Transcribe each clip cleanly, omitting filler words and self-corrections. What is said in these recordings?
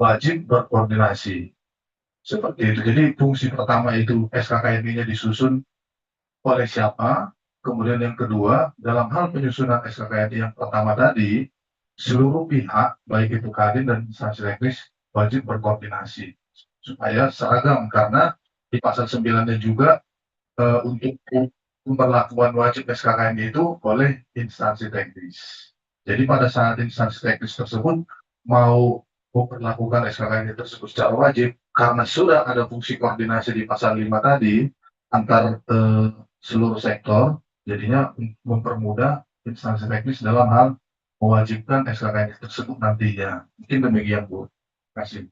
wajib berkoordinasi. Seperti itu. Jadi fungsi pertama itu SKKNI-nya disusun oleh siapa, kemudian yang kedua, dalam hal penyusunan SKKNI yang pertama tadi, seluruh pihak, baik itu Kadin dan instansi teknis, wajib berkoordinasi supaya seragam, karena di pasal 9-nya juga untuk pemberlakuan wajib SKKNI itu oleh instansi teknis. Jadi pada saat instansi teknis tersebut mau memperlakukan SKKNI tersebut secara wajib, karena sudah ada fungsi koordinasi di pasal 5 tadi antar seluruh sektor, jadinya mempermudah instansi teknis dalam hal mewajibkan SKKNI tersebut nantinya. Mungkin demikian, Bu. Terima kasih.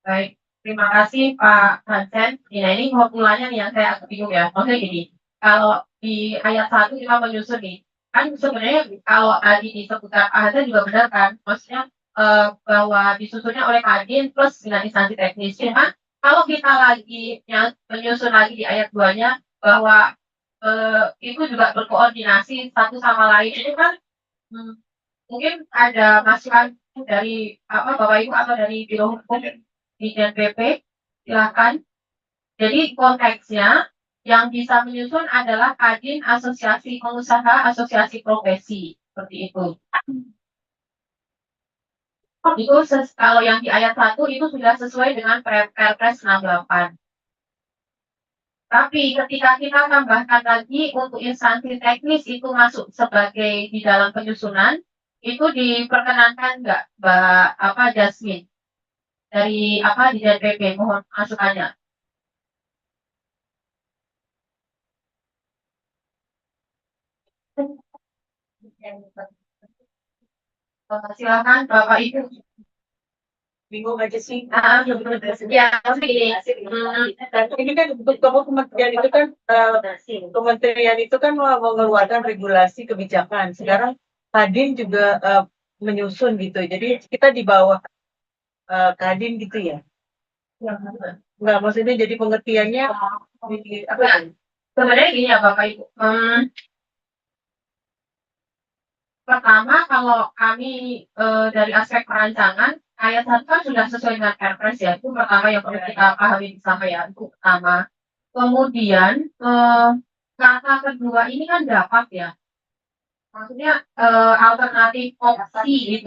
Baik, terima kasih Pak Hansen. Nah, ini formulanya nih yang saya agak bingung ya. Maksudnya gini, kalau di ayat 1 kita menyusun nih, kan sebenarnya kalau tadi disebutkan Pak Hansen juga benar kan, maksudnya bahwa disusunnya oleh Kadin plus dengan instansi teknis. Cuma kalau kita lagi yang menyusun lagi di ayat 2-nya bahwa itu juga berkoordinasi satu sama lain, itu kan hmm, mungkin ada masukan dari apa Bapak Ibu atau dari Biro Hukum di DNPP, silakan. Jadi konteksnya yang bisa menyusun adalah Kadin, Asosiasi Pengusaha, Asosiasi Profesi, seperti itu. Itu kalau yang di ayat 1 itu sudah sesuai dengan Perpres 68. Tapi ketika kita tambahkan lagi untuk instansi teknis itu masuk sebagai di dalam penyusunan, itu diperkenankan nggak, Mbak Jasmine? Dari di DNPP, mohon masukannya. Silakan Bapak Ibu. Bingung aja sih. Ya, maksudnya gini. Ini kan untuk kementerian itu kan kementerian itu kan mengeluarkan regulasi kebijakan. Sekarang Kadin juga menyusun gitu. Jadi kita di bawah Kadin gitu ya. Enggak, maksudnya jadi pengertiannya apa ya? Sebenarnya gini ya Bapak Ibu. Pertama, kalau kami dari aspek perancangan, ayat 1 kan sudah sesuai dengan Perpres ya. Itu pertama yang perlu kita pahami bersama ya. Itu pertama. Kemudian, kata kedua ini kan dapat ya. Maksudnya alternatif opsi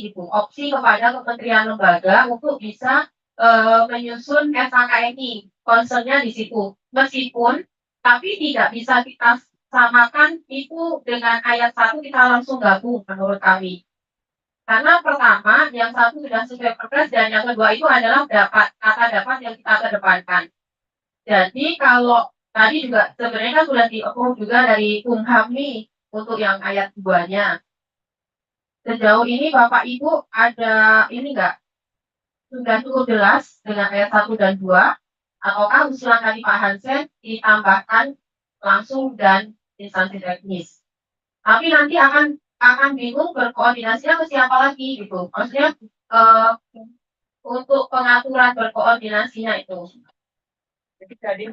gitu. Opsi kepada kementerian lembaga untuk bisa menyusun SKKNI. Concernnya di situ. Meskipun, tapi tidak bisa kita samakan itu dengan ayat 1 kita langsung gabung menurut kami. Karena pertama, yang satu sudah sesuai Perpres dan yang kedua itu adalah kata dapat yang kita kedepankan. Jadi kalau tadi juga sebenarnya kan sudah di-approve juga dari Kumham nih untuk yang ayat 2-nya. Sejauh ini Bapak Ibu ada ini enggak sudah cukup jelas dengan ayat 1 dan 2 ataukah usulan tadi Pak Hansen ditambahkan langsung dan instansi teknis. Tapi nanti akan bingung berkoordinasinya ke siapa lagi gitu. Maksudnya untuk pengaturan berkoordinasinya itu. Jadi tadi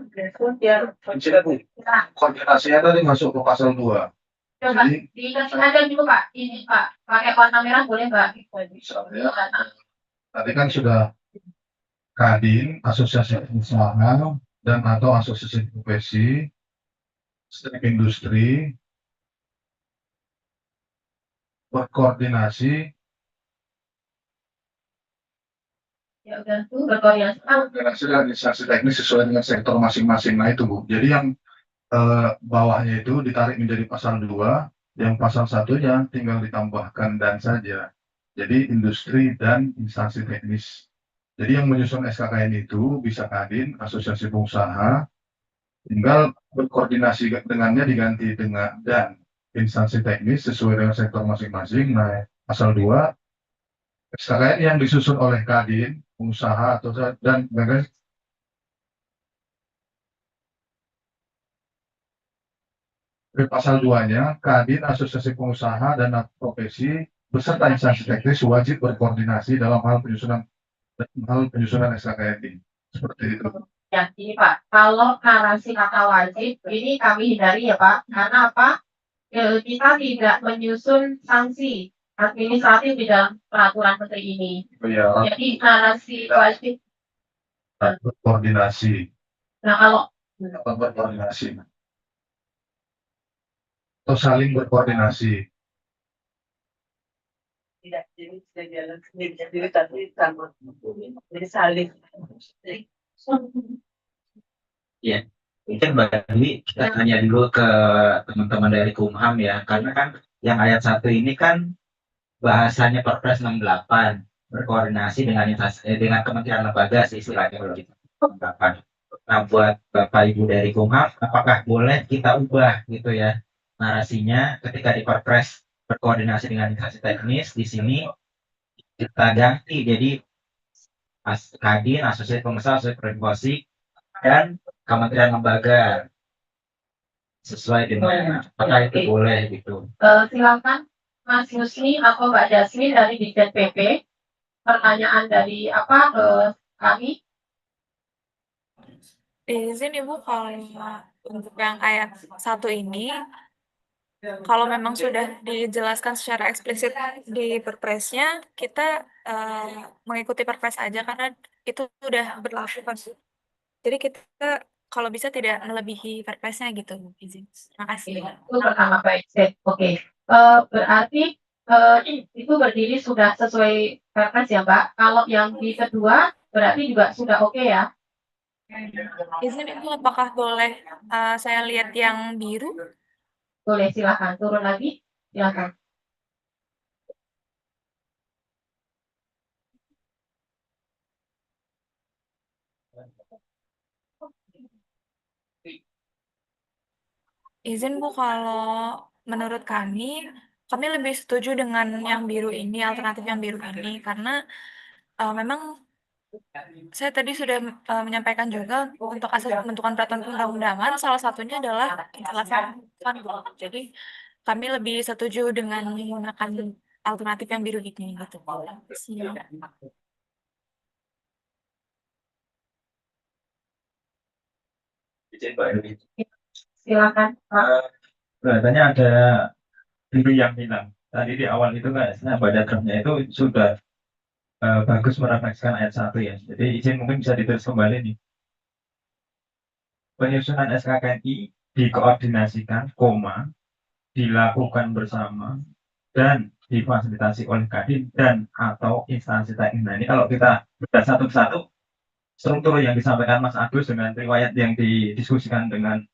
ya Koordinasinya tadi masuk ke pasal 2. Coba dikasih aja dulu Pak. Ini Pak, pakai warna merah boleh Mbak? Ya. Tadi kan sudah Kadin, Asosiasi Pengusaha, dan atau Asosiasi Profesi, Strik Industri, berkoordinasi. Ya udah tuh berkoordinasi. Berkoordinasi dengan instansi teknis sesuai dengan sektor masing-masing. Nah itu Bu. Jadi yang bawahnya itu ditarik menjadi pasal 2, yang pasal 1-nya tinggal ditambahkan dan saja. Jadi industri dan instansi teknis. Jadi yang menyusun SKKN itu bisa Kadin, Asosiasi Pengusaha, tinggal berkoordinasi dengannya diganti dengan dan instansi teknis sesuai dengan sektor masing-masing. Nah, pasal 2, SKKN yang disusun oleh Kadin, pengusaha atau dan pasal 2-nya, Kadin, Asosiasi Pengusaha, dan profesi beserta instansi teknis wajib berkoordinasi dalam hal penyusunan SKKNI. Seperti itu. Ya, ini Pak, kalau narasi kata wajib, ini kami hindari ya Pak, karena apa? Kita tidak menyusun sanksi. administratif di dalam peraturan menteri ini. Ya, Jadi narasi wajib. berkoordinasi. Nah kalau Berkoordinasi. Atau saling berkoordinasi. Tidak, jadi sudah jalan sendiri tapi sama. Jadi saling. Ya, mungkin Mbak Dwi kita tanya dulu ke teman-teman dari Kumham ya, karena kan yang ayat 1 ini kan bahasanya Perpres 68 berkoordinasi dengan kementerian lembaga sih istilahnya kalau kita 68. Nah, buat Bapak Ibu dari Kumham, apakah boleh kita ubah gitu ya narasinya ketika di Perpres berkoordinasi dengan instansi teknis, di sini kita ganti jadi Kadin, Asosiasi Pengusaha, Asosiasi Profesi, dan Kementerian Lembaga sesuai dengan apakah itu boleh gitu. silakan Mas Yusni atau Mbak Jasmine dari Ditjen PP. Pertanyaan dari kami. Izin Ibu, kalau untuk yang ayat 1 ini, kalau memang sudah dijelaskan secara eksplisit di perpresnya, kita mengikuti perpres aja karena itu udah berlaku kan. Jadi kita kalau bisa tidak melebihi perpresnya gitu, izin. Terima kasih. Itu pertama baik. Oke. Berarti itu berdiri sudah sesuai perpres ya Mbak. Kalau yang di kedua berarti juga sudah oke ya. Izin Ibu, apakah boleh saya lihat yang biru? Boleh, silakan turun lagi. Silakan. Izin Bu, kalau menurut kami lebih setuju dengan yang biru ini, alternatif yang biru ini, karena memang saya tadi sudah menyampaikan juga untuk asas pembentukan peraturan perundang-undangan, salah satunya adalah kejelasan Bu. Jadi kami lebih setuju dengan menggunakan alternatif yang biru ini gitu. Izin Mbak Dwi. Silakan Pak. Kelihatannya ada biru yang hilang. Tadi di awal itu kayaknya pada draftnya itu sudah bagus merefleksikan ayat 1 ya. Jadi izin mungkin bisa ditulis kembali nih. Penyusunan SKKNI dikoordinasikan, dilakukan bersama, dan difasilitasi oleh Kadin dan atau instansi teknis. Nah ini kalau kita bedah satu persatu, struktur yang disampaikan Mas Agus dengan riwayat yang didiskusikan dengan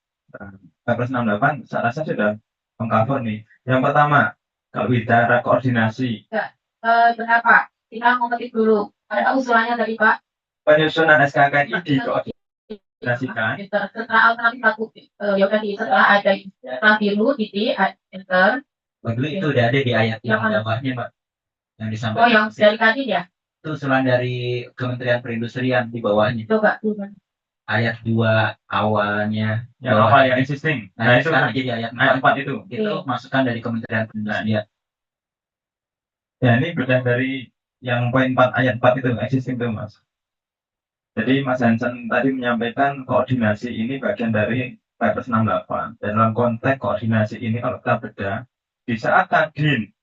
Perpres 68, saya rasa sudah mengcover nih. Yang pertama, kalau bicara koordinasi. Berapa? Kita mau ketik dulu. Ada usulannya dari Pak. Penyusunan SKKNI dikoordinasikan. Setelah alternatif satu, ya udah setelah ada setelah biru titik enter. Betul, itu udah ada di ayat yang bawahnya Mbak. Yang disampaikan. Oh yang dari tadi ya? Itu usulan dari Kementerian Perindustrian di bawahnya. Coba. Ayat 2 awalnya. Yang awal yang existing. Nah itu sekarang jadi ayat 4 itu. Itu masukan dari Kementerian Perindustrian. Ya ini beda dari yang poin 4 ayat 4 itu existing itu Mas. Jadi Mas Hansen tadi menyampaikan koordinasi ini bagian dari Perpres 68. Dan dalam konteks koordinasi ini kalau kita bedah, di saat Kadin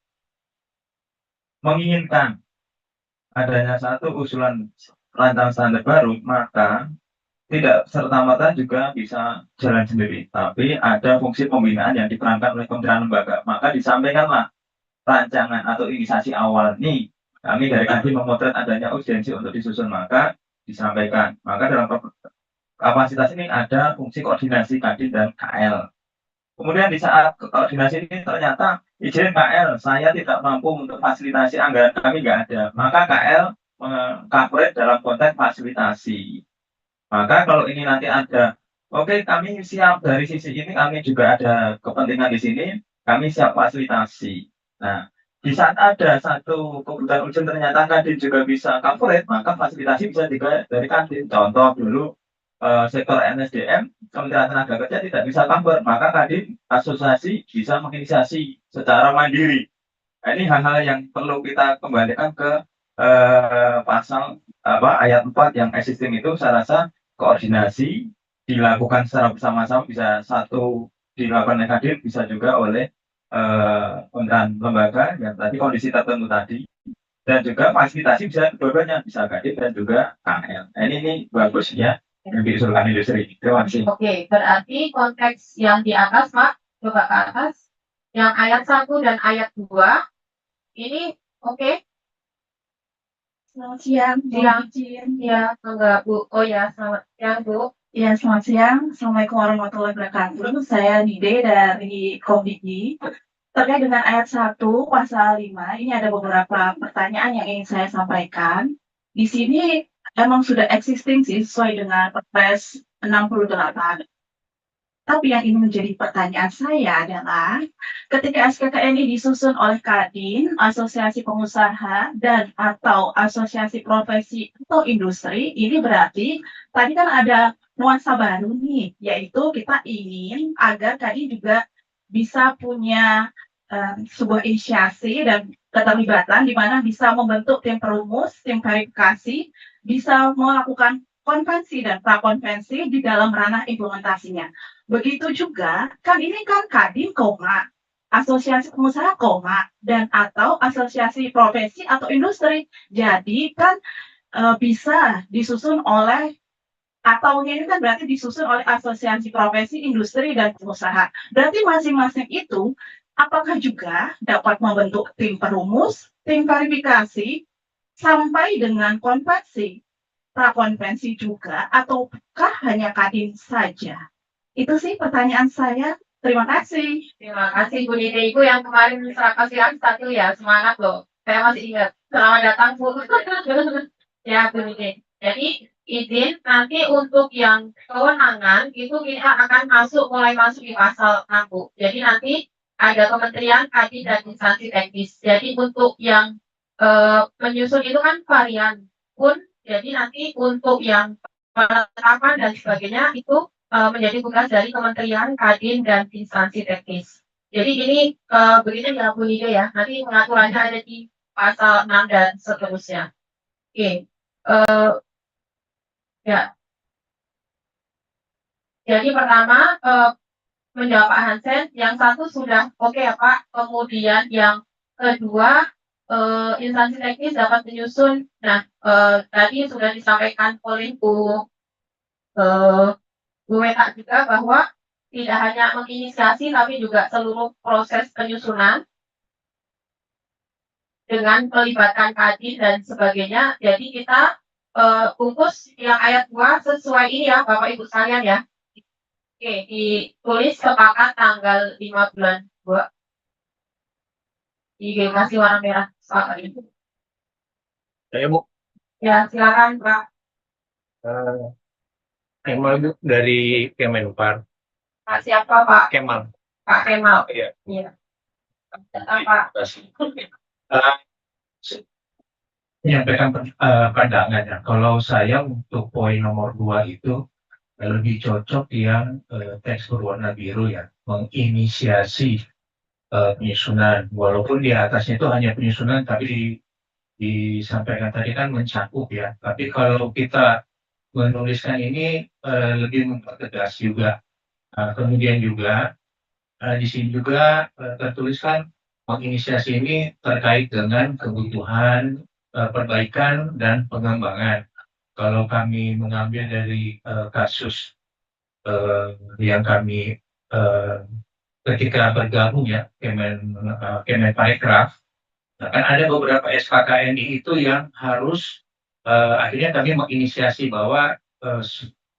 menginginkan adanya satu usulan rancangan standar baru, maka tidak serta-merta juga bisa jalan sendiri. Tapi ada fungsi pembinaan yang diperankan oleh kementerian lembaga. Maka disampaikanlah rancangan atau inisiasi awal nih. Kami dari Kadin memotret adanya urgensi untuk disusun, maka disampaikan. Maka dalam kapasitas ini ada fungsi koordinasi Kadin dan KL. Kemudian di saat koordinasi ini ternyata izin KL, saya tidak mampu untuk fasilitasi anggaran kami nggak ada. Maka KL meng-cover dalam konteks fasilitasi. Maka kalau ini nanti ada, oke kami siap dari sisi ini, kami juga ada kepentingan di sini, kami siap fasilitasi. Nah, di saat ada satu kebutuhan urgent ternyata Kadin juga bisa cover, maka fasilitasi bisa juga dari Kadin. Contoh dulu sektor NSDM, Kementerian Tenaga Kerja tidak bisa cover, maka Kadin asosiasi bisa menginisiasi secara mandiri. Nah, ini hal-hal yang perlu kita kembalikan ke pasal ayat 4 yang existing itu. Saya rasa koordinasi dilakukan secara bersama-sama, bisa satu dilakukan oleh Kadin, bisa juga oleh kementerian lembaga yang tadi kondisi tertentu tadi, dan juga fasilitasi bisa dua-duanya, bisa Kadin dan juga KL. Nah, ini bagus ya yang diusulkan industri. Terima kasih. Oke, berarti konteks yang di atas, Pak, coba ke atas. Yang ayat 1 dan ayat 2, ini oke? Selamat siang, Bu Siang. Ijin. Ya, enggak, Bu. Oh ya, selamat siang, Bu. Ya, selamat siang. Assalamualaikum warahmatullahi wabarakatuh. Saya Nide dari Komdigi. Terkait dengan ayat 1 pasal 5, ini ada beberapa pertanyaan yang ingin saya sampaikan. Di sini emang sudah existing sih sesuai dengan Perpres 68. Tapi yang ini menjadi pertanyaan saya adalah ketika SKKN ini disusun oleh Kadin, Asosiasi Pengusaha dan atau Asosiasi Profesi atau Industri, ini berarti tadi kan ada nuansa baru nih, yaitu kita ingin agar Kadin juga bisa punya sebuah inisiasi dan keterlibatan di mana bisa membentuk tim perumus, tim verifikasi, bisa melakukan konvensi dan prakonvensi di dalam ranah implementasinya. Begitu juga, kan ini kan Kadin, asosiasi pengusaha, dan atau asosiasi profesi atau industri. Jadi kan bisa disusun oleh, atau ini kan berarti disusun oleh asosiasi profesi, industri, dan pengusaha. Berarti masing-masing itu, apakah juga dapat membentuk tim perumus, tim verifikasi, sampai dengan konvensi, prakonvensi juga, ataukah hanya Kadin saja? Itu sih pertanyaan saya. Terima kasih. Terima kasih, Bu Nide. Itu yang kemarin seraka siang satu ya. Semangat loh. Saya masih ingat. Selamat datang, Bu. Ya, Bu Nide. Jadi, izin nanti untuk yang kewenangan itu kita akan mulai masuk di pasal 6, Bu. Jadi nanti ada kementerian, Kadin, dan instansi teknis. Jadi untuk yang menyusun itu kan varian pun. Jadi nanti untuk yang penetapan dan sebagainya itu menjadi tugas dari kementerian, Kadin, dan instansi teknis. Jadi ini begitu ya Bu Nide ya. Nanti pengaturannya ada di pasal 6 dan seterusnya. Oke. Ya. Jadi pertama menjawab Pak Hansen, yang satu sudah oke ya Pak. Kemudian yang kedua instansi teknis dapat menyusun. Nah, tadi sudah disampaikan oleh Bu Weta juga bahwa tidak hanya menginisiasi tapi juga seluruh proses penyusunan dengan melibatkan Kadin dan sebagainya. Jadi kita bungkus yang ayat 2 sesuai ini ya Bapak Ibu sekalian ya. Oke, ditulis sepakat tanggal 5 bulan 2. Dikasih warna merah sepakat itu. Saya Bu, Ya, silakan Pak. Kemal Bu dari Kemenpar. Pak siapa Pak? Kemal. Pak Kemal. Iya. Iya. Pak. Menyampaikan pandangan ya. Kalau saya untuk poin nomor 2 itu lebih cocok yang teks berwarna biru ya, menginisiasi penyusunan. Walaupun di atasnya itu hanya penyusunan, tapi disampaikan tadi kan mencakup ya. Tapi kalau kita menuliskan ini lebih mempertegas juga. Kemudian juga di sini juga tertuliskan menginisiasi ini terkait dengan kebutuhan perbaikan dan pengembangan. Kalau kami mengambil dari kasus yang kami ketika bergabung ya Kemenparekraf, kan ada beberapa SKKNI itu yang harus akhirnya kami menginisiasi bahwa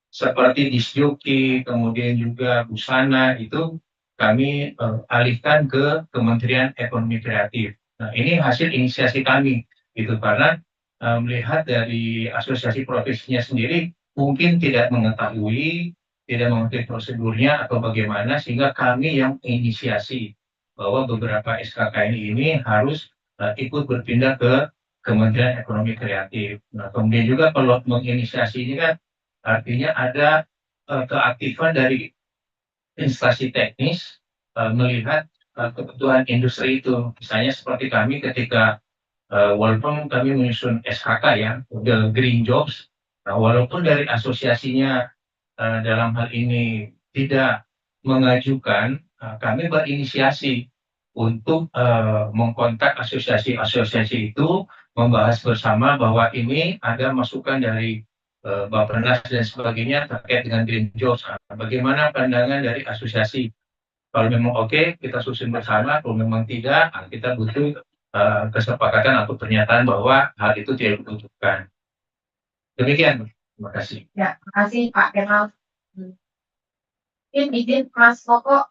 seperti Disjuki, kemudian juga Busana itu kami alihkan ke Kementerian Ekonomi Kreatif. Nah, ini hasil inisiasi kami gitu karena melihat dari asosiasi profesinya sendiri mungkin tidak mengetahui, tidak mengerti prosedurnya atau bagaimana sehingga kami yang inisiasi bahwa beberapa SKKN ini harus ikut berpindah ke Kementerian Ekonomi Kreatif. Nah, kemudian juga kalau menginisiasi ini kan artinya ada keaktifan dari instansi teknis melihat kebutuhan industri itu. Misalnya seperti kami ketika walaupun kami menyusun SKK ya, the Green Jobs, nah, walaupun dari asosiasinya dalam hal ini tidak mengajukan, kami berinisiasi untuk mengkontak asosiasi-asosiasi itu, membahas bersama bahwa ini ada masukan dari Bappenas dan sebagainya terkait dengan green jobs. Bagaimana pandangan dari asosiasi? Kalau memang oke, kita susun bersama. Kalau memang tidak, kita butuh kesepakatan atau pernyataan bahwa hal itu tidak dibutuhkan. Demikian. Terima kasih. Ya, terima kasih Pak Kemal. Mungkin izin Mas Koko.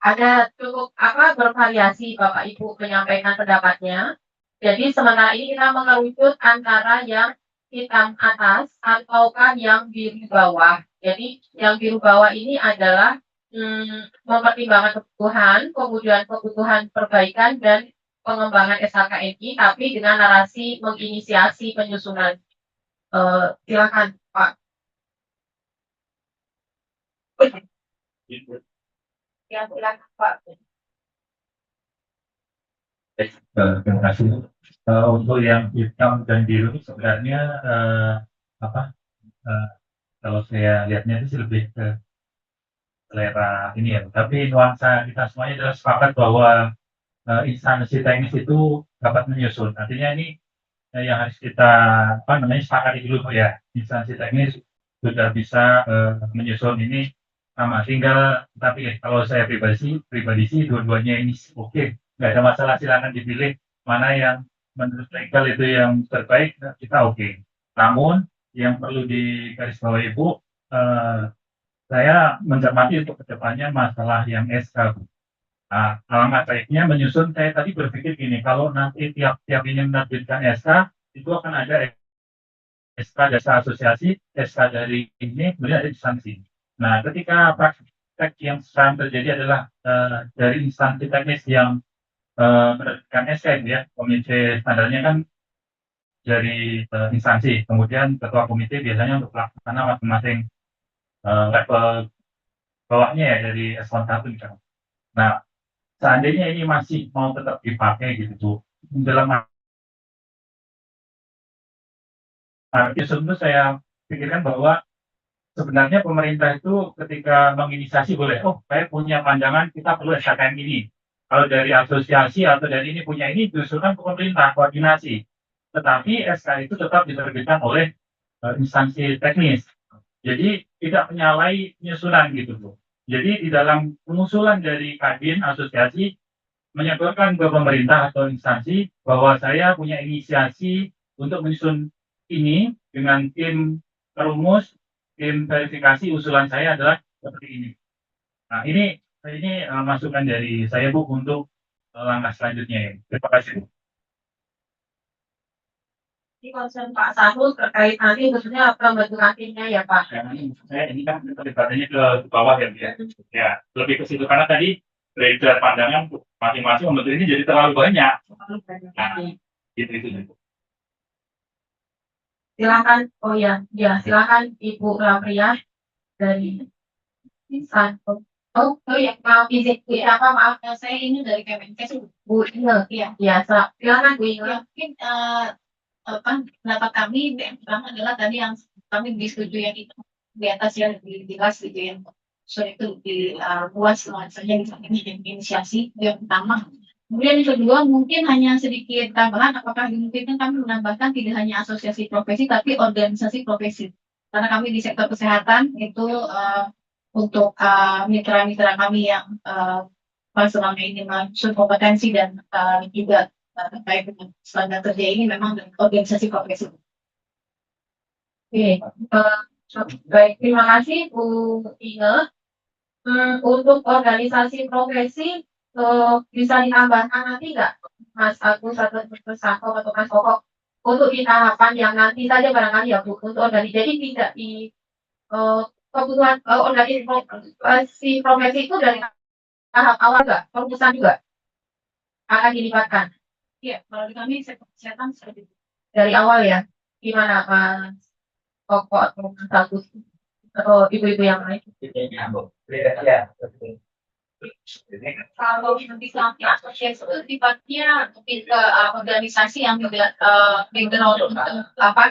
Ada cukup bervariasi Bapak Ibu menyampaikan pendapatnya. Jadi sementara ini kita mengerucut antara yang hitam atas ataukah yang biru bawah. Jadi yang biru bawah ini adalah mempertimbangkan kebutuhan, kemudian kebutuhan perbaikan dan pengembangan SHKNI, tapi dengan narasi menginisiasi penyusunan. Silakan Pak. Ya, silakan Pak. Terima kasih. Untuk yang hitam dan biru sebenarnya kalau saya lihatnya itu sih lebih ke selera ini ya. Tapi nuansa kita semuanya adalah sepakat bahwa instansi teknis itu dapat menyusun. Artinya ini yang harus kita sepakati dulu ya. Instansi teknis sudah bisa menyusun ini sama. Tinggal tapi kalau saya pribadi sih dua-duanya ini oke. Nggak ada masalah, silakan dipilih mana yang menurut legal itu yang terbaik, kita oke. Namun yang perlu digarisbawahi Bu, saya mencermati untuk kedepannya masalah yang SK. Nah, alangkah baiknya menyusun, saya tadi berpikir gini, kalau nanti tiap ini menerbitkan SK, itu akan ada SK jasa asosiasi, SK dari ini, kemudian ada instansi. Nah, ketika praktek yang sekarang terjadi adalah dari instansi teknis yang menerbitkan SK ya, komite standarnya kan dari instansi, kemudian ketua komite biasanya untuk pelaksana masing-masing level bawahnya ya dari eselon 1 misalnya. Nah, seandainya ini masih mau tetap dipakai gitu, dalam arti sebelumnya saya pikirkan bahwa sebenarnya pemerintah itu ketika menginisiasi boleh, saya punya pandangan kita perlu SKKN ini. Kalau dari asosiasi atau dari ini punya ini diusulkan ke pemerintah koordinasi. Tetapi SK itu tetap diterbitkan oleh instansi teknis. Jadi tidak menyalahi penyusunan gitu Bu. Jadi di dalam pengusulan dari Kadin asosiasi menyebutkan ke pemerintah atau instansi bahwa saya punya inisiasi untuk menyusun ini dengan tim perumus, tim verifikasi, usulan saya adalah seperti ini. Nah ini masukan dari saya Bu untuk langkah selanjutnya ya. Terima kasih Bu. Ini concern Pak Sahrul terkait nanti khususnya pembentukan timnya ya Pak. Saya ini kan pendekatannya ke bawah ya, ya lebih ke situ karena tadi dari pandangan masing-masing membentuk ini jadi terlalu banyak. Nah, gitu. Silakan, silakan Ibu Ramriah dari Santo. Ya, maaf izin Bu, maaf saya ini dari Kemenkes Bu Inge. Ya, silakan Bu Inge. Mungkin pendapat kami yang pertama adalah tadi yang kami disetujui yang itu di atas yang jelas gitu yang itu di luas saja inisiasi yang pertama. Kemudian yang kedua mungkin hanya sedikit tambahan, apakah dimungkinkan kami menambahkan tidak hanya asosiasi profesi tapi organisasi profesi, karena kami di sektor kesehatan itu untuk mitra-mitra kami yang selama ini menyusun kompetensi dan juga terkait dengan standar kerja ini memang dari organisasi profesi. Oke, baik, terima kasih Bu Inge. Untuk organisasi profesi bisa ditambahkan nanti nggak Mas Agus atau Mas Sako atau Mas Koko untuk di tahapan yang nanti saja barangkali ya Bu untuk organisasi, jadi tidak di kebutuhan organisasi profesi itu dari tahap awal nggak, perumusan juga akan dilibatkan. Iya, kalau di kami sektor kesehatan seperti itu. Dari awal ya, gimana Mas Koko atau Mas Agus atau ibu-ibu yang lain? Kalau nanti asosiasi itu sifatnya lebih ke organisasi yang tidak dikenal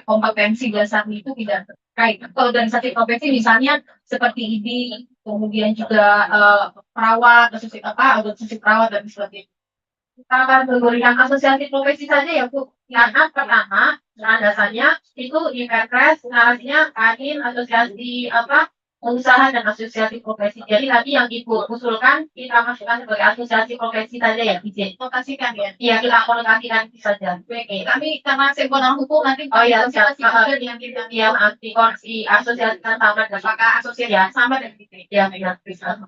kompetensi dasar itu tidak terkait. Organisasi profesi misalnya seperti IDI kemudian juga perawat, asosiasi perawat dan sebagainya. Kita akan memberikan asosiasi profesi saja ya Bu. Karena pertama, landasannya itu di Perpres, narasinya Kadin, asosiasi pengusaha dan asosiasi profesi. Jadi tadi yang Ibu usulkan kita masukkan sebagai asosiasi profesi saja ya, izin. Lokasikan ya. Iya, kita kolokasikan saja. Oke, kami karena sempurna hukum nanti Oh iya, asosiasi siap. juga dengan kita Yang anti asosiasikan sama dan apakah asosiasi ya. sama dan gitu. Ya, bisa.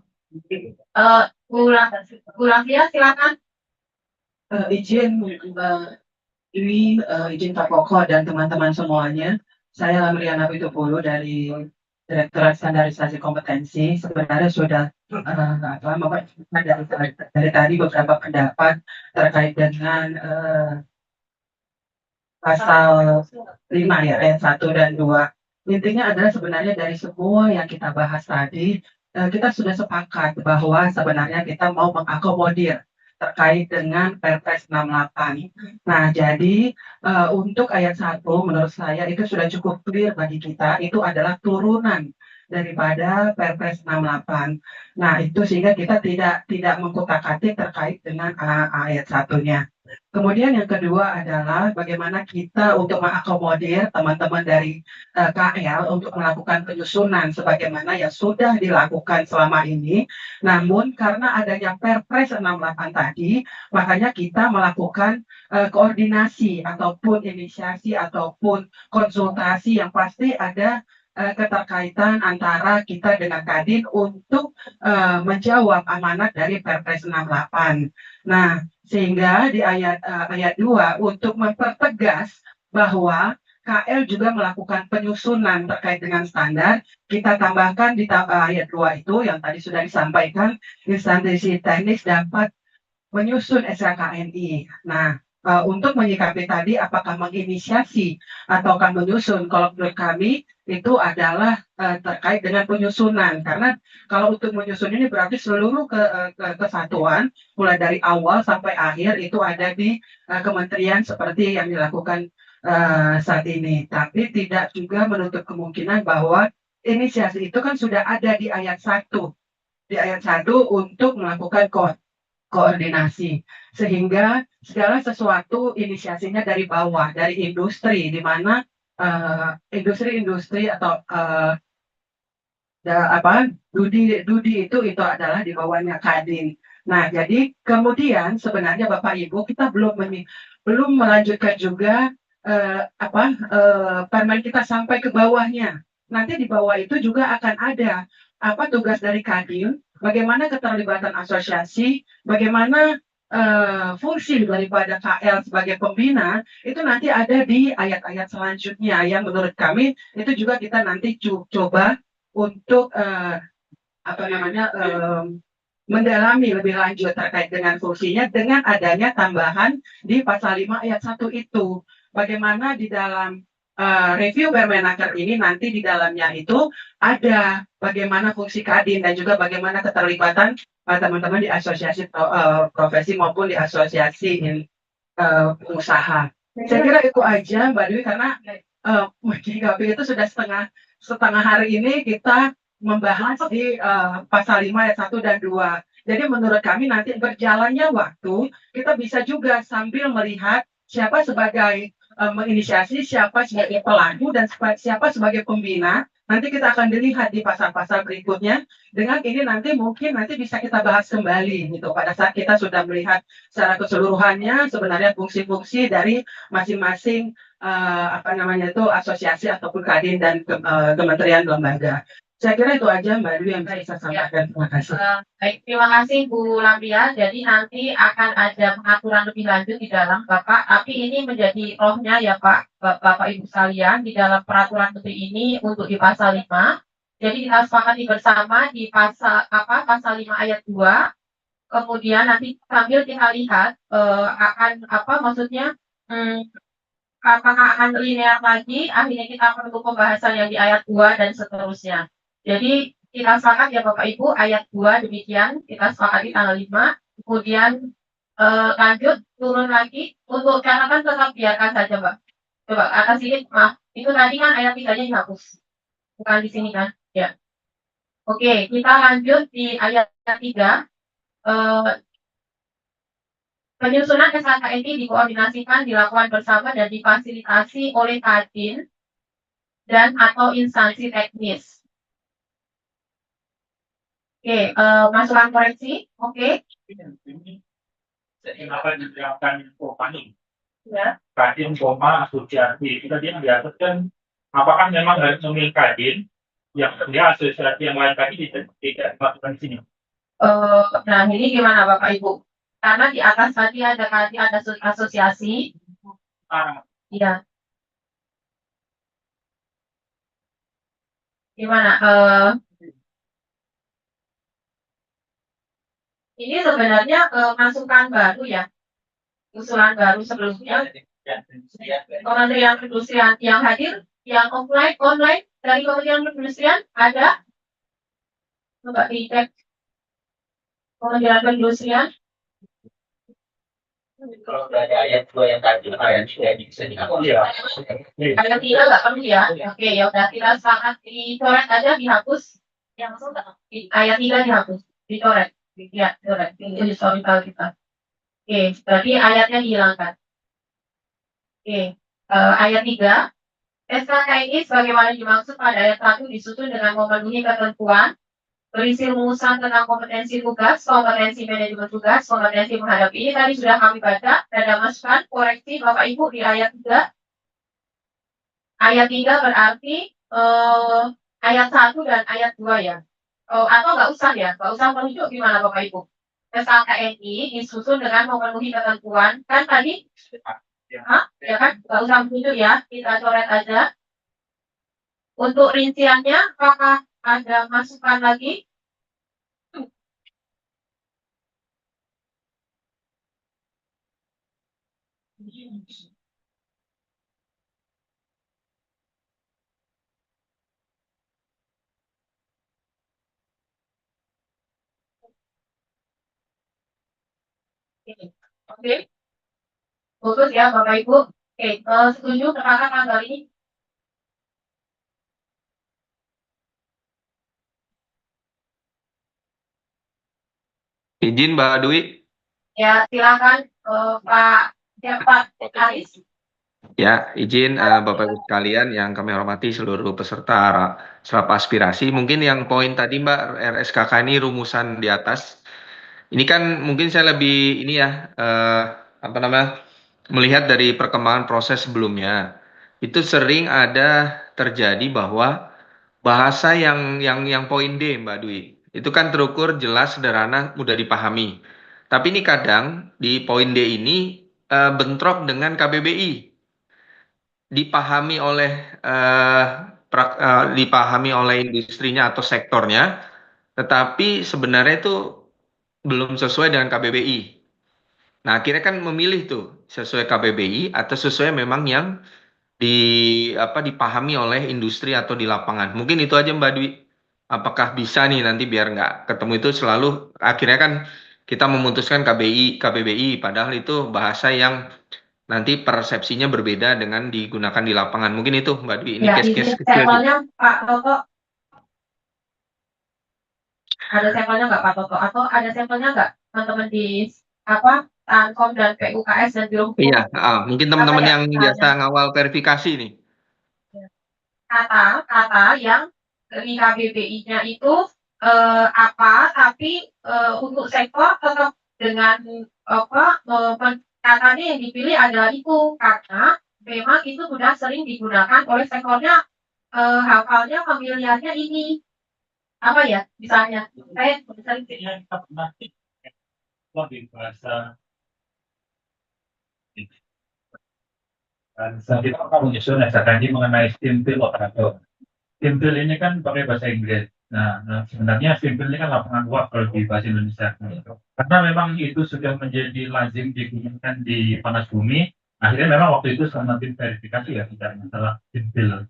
Bu Rafia, silakan. Izin ini izin Pak Koko dan teman-teman semuanya. Saya Lamriana Pitupulu dari Direktorat Standarisasi Kompetensi. Sebenarnya sudah memberikan dari tadi beberapa pendapat terkait dengan pasal 5 ya, ayat 1 dan 2. Intinya adalah sebenarnya dari semua yang kita bahas tadi, kita sudah sepakat bahwa sebenarnya kita mau mengakomodir terkait dengan Perpres 68. Nah, jadi untuk ayat 1 menurut saya itu sudah cukup clear bagi kita, itu adalah turunan daripada Perpres 68. Nah, itu sehingga kita tidak mengkutak-atik terkait dengan ayat 1-nya. Kemudian yang kedua adalah bagaimana kita untuk mengakomodir teman-teman dari KL untuk melakukan penyusunan sebagaimana yang sudah dilakukan selama ini. Namun karena adanya Perpres 68 tadi, makanya kita melakukan koordinasi ataupun inisiasi ataupun konsultasi yang pasti ada keterkaitan antara kita dengan Kadin untuk menjawab amanat dari Perpres 68. Nah, sehingga di ayat 2 untuk mempertegas bahwa KL juga melakukan penyusunan terkait dengan standar, kita tambahkan di ayat 2 itu yang tadi sudah disampaikan, instansi teknis dapat menyusun SKKNI. Nah, untuk menyikapi tadi apakah menginisiasi ataukah menyusun, kalau menurut kami itu adalah terkait dengan penyusunan, karena kalau untuk menyusun ini berarti seluruh kesatuan mulai dari awal sampai akhir itu ada di kementerian seperti yang dilakukan saat ini. Tapi tidak juga menutup kemungkinan bahwa inisiasi itu kan sudah ada di ayat 1 untuk melakukan koordinasi, sehingga segala sesuatu inisiasinya dari bawah, dari industri, di mana industri-industri atau Dudi itu adalah di bawahnya Kadin. Nah, jadi kemudian sebenarnya Bapak Ibu kita belum melanjutkan juga permen kita sampai ke bawahnya. Nanti di bawah itu juga akan ada tugas dari Kadin, bagaimana keterlibatan asosiasi, bagaimana fungsi daripada KL sebagai pembina, itu nanti ada di ayat-ayat selanjutnya yang menurut kami itu juga kita nanti coba untuk mendalami lebih lanjut terkait dengan fungsinya dengan adanya tambahan di pasal 5 ayat 1 itu. Bagaimana di dalam review Permenaker ini nanti di dalamnya itu ada bagaimana fungsi Kadin dan juga bagaimana keterlibatan teman-teman di asosiasi profesi maupun di asosiasi pengusaha. Saya kira itu aja Mbak Dwi, karena GKP itu sudah setengah hari ini kita membahas di pasal 5 ayat 1 dan 2. Jadi menurut kami nanti berjalannya waktu kita bisa juga sambil melihat siapa sebagai menginisiasi, siapa sebagai pelaku dan siapa sebagai pembina. Nanti kita akan dilihat di pasal-pasal berikutnya. Dengan ini nanti mungkin bisa kita bahas kembali gitu pada saat kita sudah melihat secara keseluruhannya sebenarnya fungsi-fungsi dari masing-masing asosiasi ataupun Kadin dan kementerian lembaga. Saya kira itu aja Mbak Dwi yang bisa saya sampaikan. Terima kasih. Baik, terima kasih Bu Lamria. Jadi nanti akan ada pengaturan lebih lanjut di dalam Bapak, tapi ini menjadi rohnya ya Pak, Bapak Ibu sekalian di dalam peraturan menteri ini untuk di pasal 5. Jadi kita sepakati bersama di pasal 5 ayat 2. Kemudian nanti sambil kita lihat apakah akan linear lagi, akhirnya kita perlu pembahasan yang di ayat 2 dan seterusnya. Jadi kita sepakat ya Bapak Ibu, ayat 2 demikian, kita sepakati tanggal 5, kemudian lanjut, turun lagi, untuk catatan tetap biarkan saja Mbak. Coba atas ini, maaf, itu tadi kan ayat 3-nya dihapus, bukan di sini kan, ya. Oke, kita lanjut di ayat 3. Penyusunan SKKNI dikoordinasikan, dilakukan bersama dan difasilitasi oleh Kadin dan atau instansi teknis. Oke, masukan koreksi. Oke. Kenapa diterapkan Kopani? Ya. Kadin, asosiasi. Itu tadi yang diaturkan, apakah memang harus memilih Kadin, yang dia asosiasi yang lain tadi tidak dilakukan di sini? Nah, ini gimana Bapak Ibu? Karena di atas tadi ada asosiasi. Iya. Gimana? Ini sebenarnya masukan baru ya, usulan baru sebelumnya. Kementerian Perindustrian yang hadir, yang online dari Kementerian Perindustrian ada? Coba dicek. Kementerian Perindustrian. Kalau udah ada ayat 2 yang tadi, ayat 3 bisa dihapus. Ayat 3 nggak perlu ya. Oke, ya udah kita sepakat dicoret aja, dihapus. Ayat 3 dihapus, dicoret. Ya, coret. Ini historical kita. Oke, berarti ayatnya dihilangkan. Oke, ayat 3. SKKNI sebagaimana dimaksud pada ayat 1 disusun dengan memenuhi ketentuan berisi rumusan tentang kompetensi tugas, kompetensi manajemen tugas, kompetensi menghadapi. Ini tadi sudah kami baca, ada masukan koreksi Bapak Ibu di ayat 3. Ayat 3 berarti ayat 1 dan ayat 2 ya. Atau nggak usah ya, nggak usah merujuk gimana Bapak Ibu. SKKNI disusun dengan memenuhi ketentuan, kan tadi? Ya kan, nggak usah merujuk ya, kita coret aja. Untuk rinciannya, apakah ada masukan lagi? Oke. Khusus ya Bapak Ibu. Oke, setuju terangkan tanggal ini? Izin Mbak Dwi. Ya, silakan Pak Aris. Ya, izin Bapak Ibu sekalian yang kami hormati seluruh peserta serap aspirasi. Mungkin yang poin tadi Mbak RSKK ini rumusan di atas. Ini kan mungkin saya lebih ini ya melihat dari perkembangan proses sebelumnya. Itu sering ada terjadi bahwa bahasa yang poin D Mbak Dwi itu kan terukur jelas, sederhana, mudah dipahami. Tapi ini kadang di poin D ini bentrok dengan KBBI. Dipahami oleh industrinya atau sektornya, tetapi sebenarnya itu belum sesuai dengan KBBI. Nah, akhirnya kan memilih tuh sesuai KBBI atau sesuai memang yang dipahami oleh industri atau di lapangan. Mungkin itu aja Mbak Dwi. Apakah bisa nih nanti biar nggak ketemu itu selalu akhirnya kan kita memutuskan KBBI padahal itu bahasa yang nanti persepsinya berbeda dengan digunakan di lapangan. Mungkin itu Mbak Dwi. Ini Ya, case-case kecil. sampelnya Pak Toto. Ada sampelnya nggak Pak Toto? Atau ada sampelnya nggak teman-teman di Tankom dan PUKS dan Biro Hukum? Iya, mungkin teman-teman yang biasa ngawal verifikasi nih. Kata yang dari KBBI-nya itu tapi untuk sektor tetap dengan katanya yang dipilih adalah itu karena memang itu sudah sering digunakan oleh sektornya, hafalnya pemilihannya ini apa ya misalnya saya Lebih bahasa kita akan menyusun SKKNI mengenai simpel operator. Simpel ini kan pakai bahasa Inggris. Nah, sebenarnya simpel ini kan lapangan uap kalau di bahasa Indonesia. Karena memang itu sudah menjadi lazim digunakan di panas bumi, akhirnya memang waktu itu sama tim verifikasi ya bicara masalah simpel.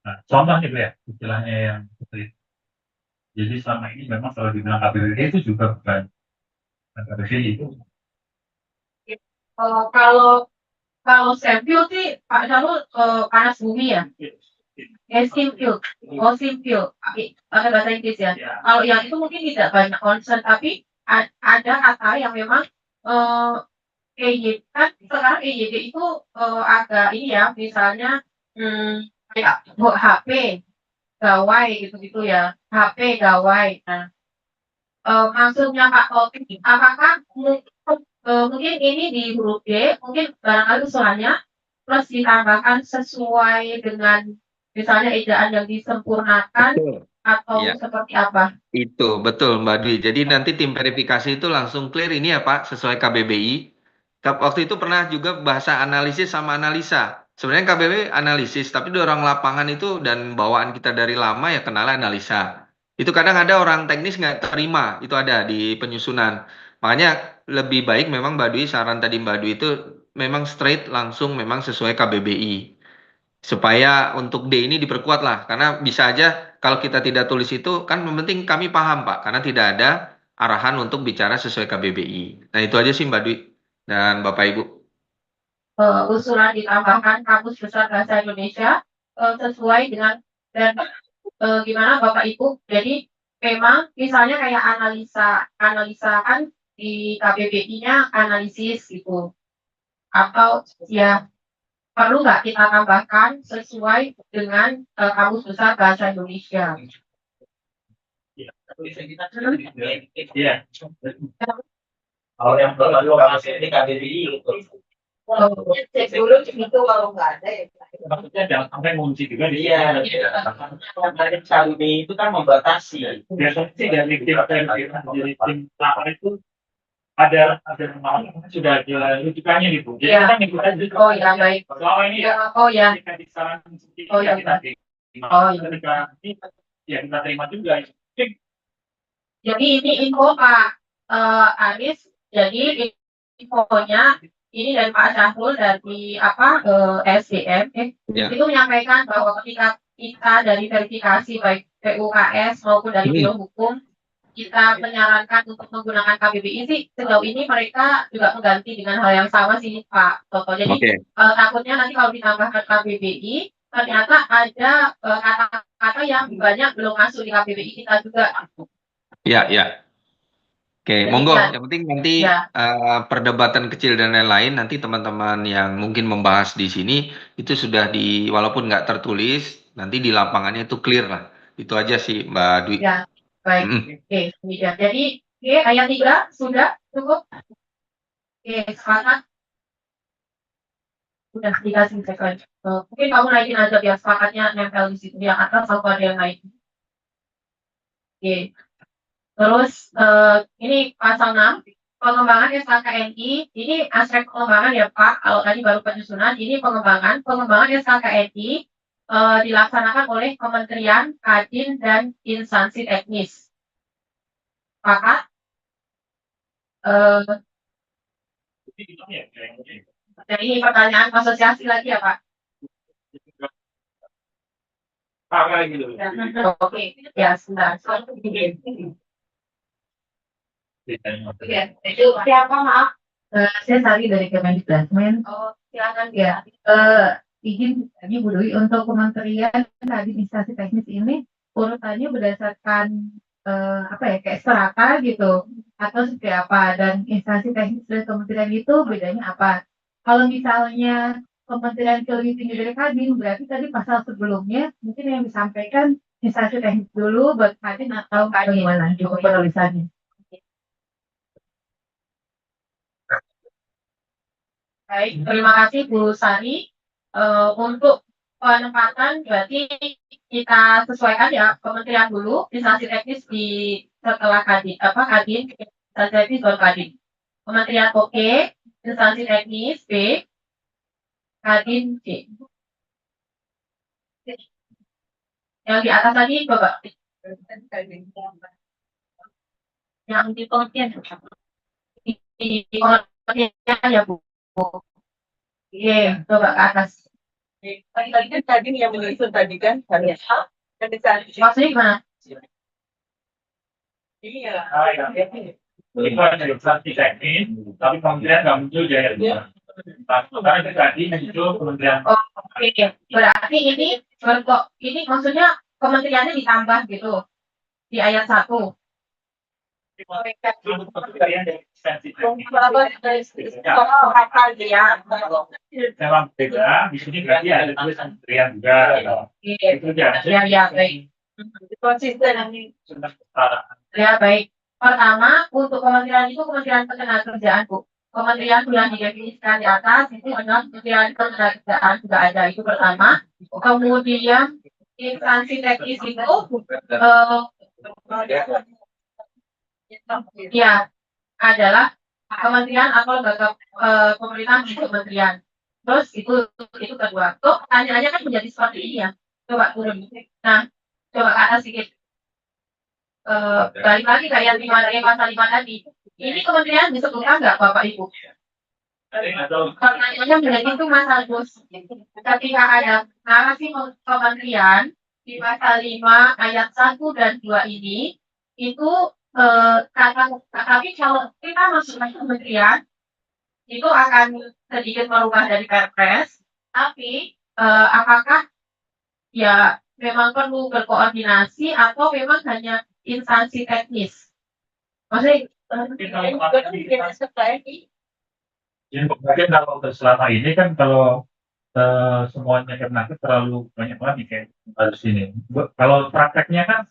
Nah, contoh nih ya, istilahnya yang seperti itu. Jadi selama ini memang kalau dibilang KBBI itu juga bukan KBBI itu. kalau sampel sih Pak Jalul panas bumi ya. Simple, pakai bahasa Inggris ya. Kalau yang itu mungkin tidak banyak concern, tapi ada kata yang memang EYD kan sekarang EYD itu agak ini ya, misalnya kayak HP, gawai gitu-gitu ya, HP, gawai. Nah, maksudnya Pak Taufik, apakah mungkin ini di huruf D, mungkin barangkali usulannya plus ditambahkan sesuai dengan misalnya ejaan yang disempurnakan Betul. atau Iya. seperti apa? Itu betul Mbak Dwi. Jadi nanti tim verifikasi itu langsung clear ini ya Pak sesuai KBBI. Waktu itu pernah juga bahasa analisis sama analisa. Sebenarnya KBBI analisis, tapi di orang lapangan itu dan bawaan kita dari lama ya kenal analisa. Itu kadang ada orang teknis nggak terima, itu ada di penyusunan. Makanya lebih baik memang Mbak Dwi, saran tadi Mbak Dwi itu memang straight langsung memang sesuai KBBI. Supaya untuk D ini diperkuat lah, karena bisa aja kalau kita tidak tulis itu kan yang penting kami paham Pak, karena tidak ada arahan untuk bicara sesuai KBBI. Nah itu aja sih Mbak Dwi dan Bapak Ibu. Usulan ditambahkan Kamus Besar Bahasa Indonesia sesuai dengan dan gimana Bapak Ibu. Jadi memang misalnya kayak analisa kan di KBBI-nya analisis gitu. Atau ya perlu nggak kita tambahkan sesuai dengan Kamus Besar Bahasa Indonesia. Iya. Kalau yang perlu ini KBBI Cek dulu itu kalau nggak ada ya. maksudnya jangan sampai ngunci juga di Iya. Dari KBBI itu kan membatasi. Biasanya sih dari tim lapor itu ada sudah ada rujukannya gitu. Jadi Iya. kita ngikut aja. Oh ya baik. Selama ini ya. Oh ya. Ketika disarankan seperti Oh, ya, kita terima. Oh, ya. Ketika ini ya kita terima juga. Jadi ini info Pak Aris. Jadi infonya ini dari Pak Syahrul dari SDM Ya. itu menyampaikan bahwa ketika kita dari verifikasi baik PUKS maupun dari Biro Hukum kita menyarankan untuk menggunakan KBBI sih sejauh ini mereka juga mengganti dengan hal yang sama sih Pak Toto. Jadi takutnya nanti kalau ditambahkan KBBI ternyata ada kata-kata yang banyak belum masuk di KBBI kita juga. Ya, ya. Oke, Jadi, monggo. ya. Yang penting nanti Ya. perdebatan kecil dan lain-lain nanti teman-teman yang mungkin membahas di sini itu sudah walaupun nggak tertulis nanti di lapangannya itu clear lah. Itu aja sih Mbak Dwi. Ya, baik. Oke, demikian. Jadi, ayat 3 sudah cukup. Oke, sepakat. Udah dikasih cek lagi. Mungkin kamu naikin aja biar sepakatnya nempel di situ yang atas atau ada yang naik. Oke. Terus ini pasal 6 pengembangan SKKNI. Ini aspek pengembangan ya Pak. Kalau tadi baru penyusunan, ini pengembangan SKKNI dilaksanakan oleh Kementerian, Kadin, dan instansi teknis. Sepakat? Jadi ini pertanyaan asosiasi lagi ya Pak? Oke, ya sebentar. Siapa maaf? Saya Sari dari Kemendikbud. Oh, silakan Ya, izin tadi Bu Dwi untuk Kementerian Kadin Instansi Teknis ini urutannya berdasarkan kayak strata gitu atau seperti apa, dan instansi teknis dari kementerian itu bedanya apa? Kalau misalnya kementerian lebih tinggi dari Kadin, berarti tadi pasal sebelumnya mungkin yang disampaikan instansi teknis dulu buat Kadin atau bagaimana juga penulisannya? Baik, terima kasih Bu Sari. Untuk penempatan berarti kita sesuaikan ya kementerian dulu, instansi teknis di setelah Kadin, instansi teknis baru Kadin. Kementerian oke, instansi teknis B, Kadin C. Yang di atas tadi coba. Yang di pengertian. Di pengertian ya Bu. Iya, coba ke atas. Tadi kan Kadin yang menyusun tadi kan harus kan Maksudnya gimana? Iya. Itu ada instansi teknis, tapi kementerian nggak muncul jadi. Karena tadi muncul kementerian. Oke, berarti ini ini maksudnya kementeriannya ditambah gitu di ayat 1. Memang beda, di sini berarti ada tulisan kementerian juga. Itu Ya, baik. Konsisten ini. Ya, baik. Pertama, untuk kementerian itu Kementerian Ketenagakerjaan, Bu. Kementerian yang didefinisikan di atas itu adalah Kementerian Ketenagakerjaan juga ada, itu pertama. Kemudian instansi teknis itu ya adalah kementerian atau lembaga pemerintahan di kementerian. Terus itu kedua. Tuh pertanyaannya kan menjadi seperti ini ya. Coba turun. Nah, coba ke atas sedikit. Balik lagi kayak pasal 5 tadi. Ini kementerian disebutkan nggak Bapak Ibu? Pertanyaannya menjadi itu Mas Agus. Ketika ada narasi kementerian di pasal 5 ayat 1 dan 2 ini, itu tapi kalau kita masuk ke kementerian, itu akan sedikit merubah dari Perpres, tapi apakah ya memang perlu berkoordinasi atau memang hanya instansi teknis? Maksudnya mungkin kalau selama ini kan kalau semuanya Kemenaker terlalu banyak banget nih kayak harus ini. Kalau prakteknya kan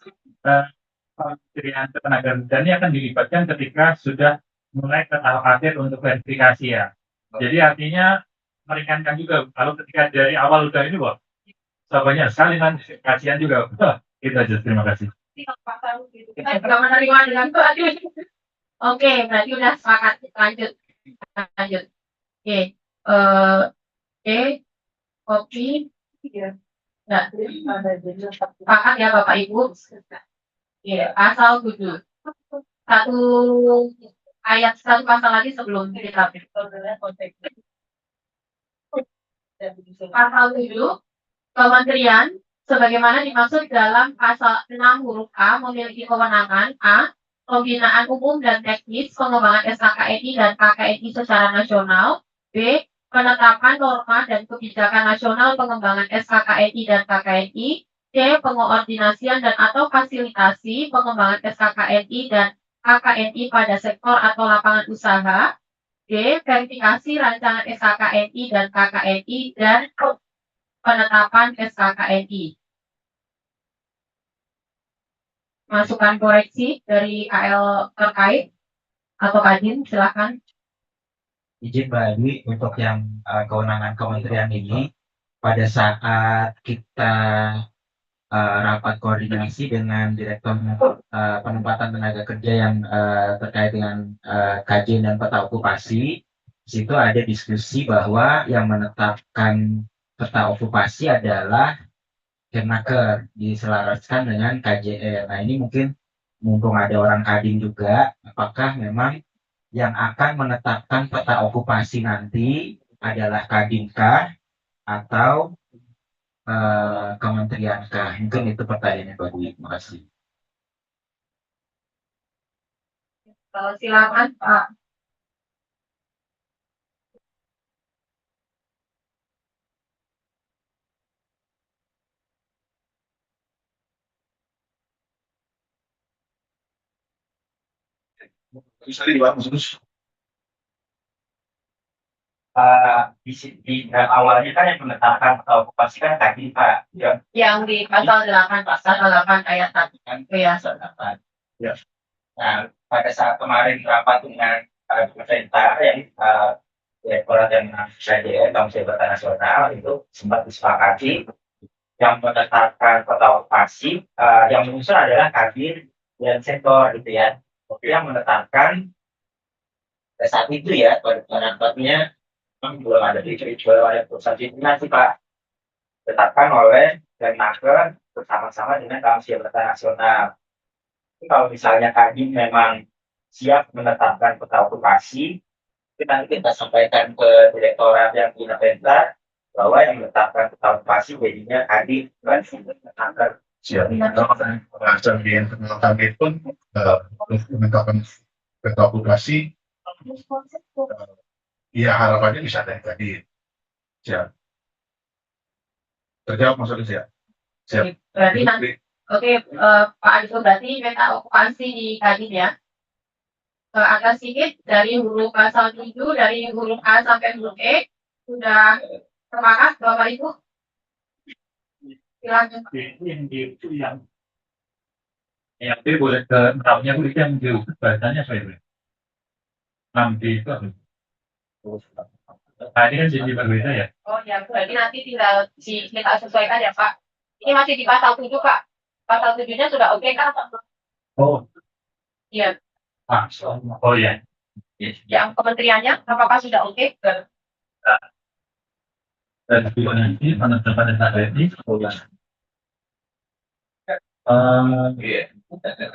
Kementerian Ketenagakerjaan ini akan dilibatkan ketika sudah mulai ke tahap akhir untuk verifikasi ya. Jadi artinya meringankan juga kalau ketika dari awal udah ini wah banyak sekali kan kasihan juga. Itu aja, terima kasih. Kita juga menerima dengan baik. Oke, berarti udah sepakat. Lanjut. Oke, kopi. Nah, sepakat ya Bapak Ibu. Pasal 7. Satu pasal lagi sebelum kita pasal 7. Kementerian sebagaimana dimaksud dalam pasal 6 huruf A memiliki kewenangan A. Pembinaan umum dan teknis pengembangan SKKNI dan KKNI secara nasional. B. Penetapan norma dan kebijakan nasional pengembangan SKKNI dan KKNI. C. Pengoordinasian dan atau fasilitasi pengembangan SKKNI dan KKNI pada sektor atau lapangan usaha. D. Verifikasi rancangan SKKNI dan KKNI dan penetapan SKKNI. Masukan koreksi dari AL terkait atau Kadin, silakan. Izin Mbak Dwi untuk yang kewenangan kementerian ini pada saat kita rapat koordinasi dengan Direktur Penempatan Tenaga Kerja yang terkait dengan kajian dan peta okupasi, di situ ada diskusi bahwa yang menetapkan peta okupasi adalah Kemenaker, diselaraskan dengan KJR. Nah ini mungkin mumpung ada orang Kadin juga, apakah memang yang akan menetapkan peta okupasi nanti adalah Kadinkah atau Kementeriankah? Mungkin itu pertanyaannya Pak Dwi. Terima kasih. Silakan Pak. Awalnya kan yang menetapkan peta okupasi kan tadi Pak. Yang di pasal 8 ayat 1. Ya. Ya. Nah, pada saat kemarin rapat dengan pemerintah yang Direktorat dan KJR Komisi Jabatan Nasional itu sempat disepakati yang menetapkan peta okupasi yang menyusun adalah Kadin dan sektor gitu ya. Yang menetapkan pada saat itu ya pada rapatnya belum ada pusat koordinasi Pak, ditetapkan oleh Kemenaker bersama-sama dengan Komisi Jabatan Nasional. Jadi kalau misalnya Kadin memang siap menetapkan peta okupasi, nanti kita sampaikan ke direktorat yang independen bahwa yang menetapkan peta okupasi jadinya Kadin dan Kemenaker. Siap. Bahasan di internal Kadin pun menetapkan peta okupasi. Ya harapannya bisa dari Kadin. Siap. Terjawab Mas Agus ya? Siap. Berarti nanti, oke, Pak Agus berarti peta okupansi di Kadin ya. Agak sedikit dari huruf pasal 7, dari huruf A sampai huruf E, sudah sepakat Bapak Ibu? Silakan. Yang D itu yang D boleh ke 6-nya Bu, itu yang D bahasanya saya Bu. 6D itu apa? Nah, ini kan jadi berbeda ya. Oh ya, berarti nanti tinggal kita sesuaikan ya Pak. Ini masih di pasal 7 Pak. Pasal 7-nya sudah oke kan? Oh, Iya. oh ya. Yang kementeriannya apakah sudah oke? Dan juga nanti penetapan data ini sekolah.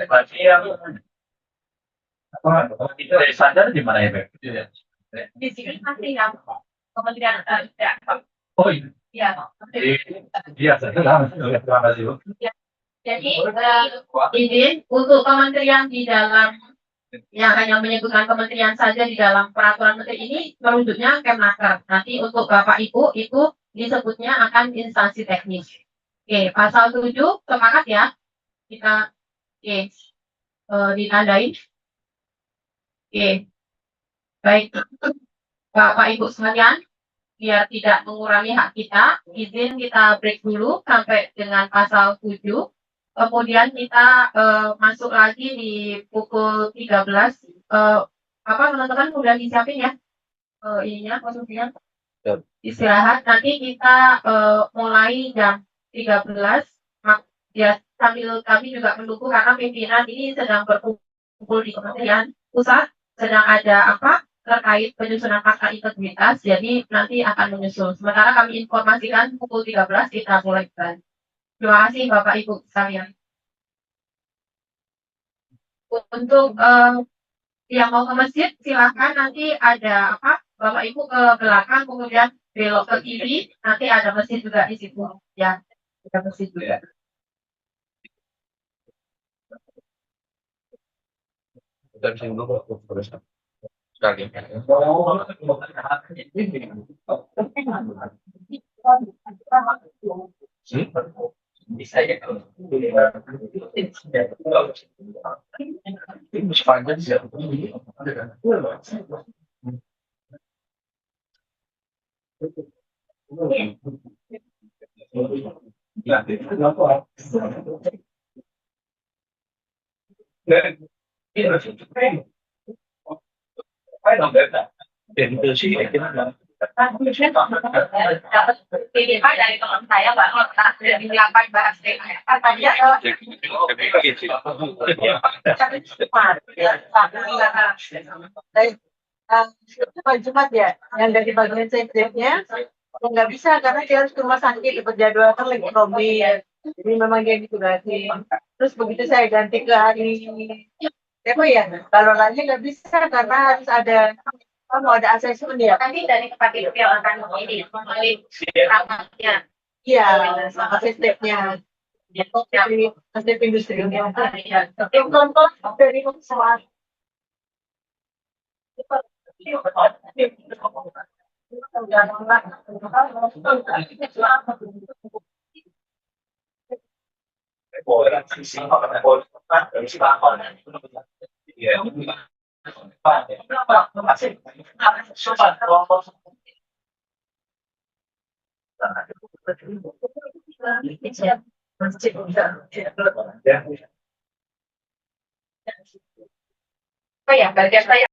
Berarti yang apa itu dari standar di mana ya Beb? Di sini masih yang kementerian Oh iya. Iya. Iya, terima kasih Bu. Jadi izin untuk kementerian di dalam yang hanya menyebutkan kementerian saja di dalam peraturan menteri ini merujuknya Kemnaker. Nanti untuk Bapak Ibu itu disebutnya akan instansi teknis. Oke, pasal 7 sepakat ya. Kita ditandain. Oke. Baik. Bapak Ibu sekalian, biar tidak mengurangi hak kita, izin kita break dulu sampai dengan pasal 7. Kemudian kita masuk lagi di pukul 13. Apa teman-teman udah disiapin ya? Ininya posisinya. Istirahat. Nanti kita mulai jam 13. Ya, sambil kami juga mendukung karena pimpinan ini sedang berkumpul di Kementerian Pusat, sedang ada apa terkait penyusunan fakta integritas, jadi nanti akan menyusul. Sementara kami informasikan pukul 13 kita mulai kembali. Terima kasih Bapak Ibu sekalian. Untuk yang mau ke masjid silahkan, nanti ada apa Bapak Ibu ke belakang kemudian belok ke kiri, nanti ada masjid juga di situ ya, ada masjid juga. Kita bisa dulu sekali. Bisa ya kalau sepanjang sih. Ini Pak dari teman saya bahwa sudah menyiapkan bahas katanya Jumat ya, yang dari bagian safety-nya nggak bisa karena dia harus ke rumah sakit berjadwalkan lagi COVID. Jadi memang dia diturasi. Terus begitu saya ganti ke hari apa ya, kalau lainnya nggak bisa karena harus ada mau ada asesmen ya. nanti dari tempat itu yang akan ini melalui rapatnya. Iya, sama step-nya. Step industrinya. Yang contoh dari soal Oh ya, bagian saya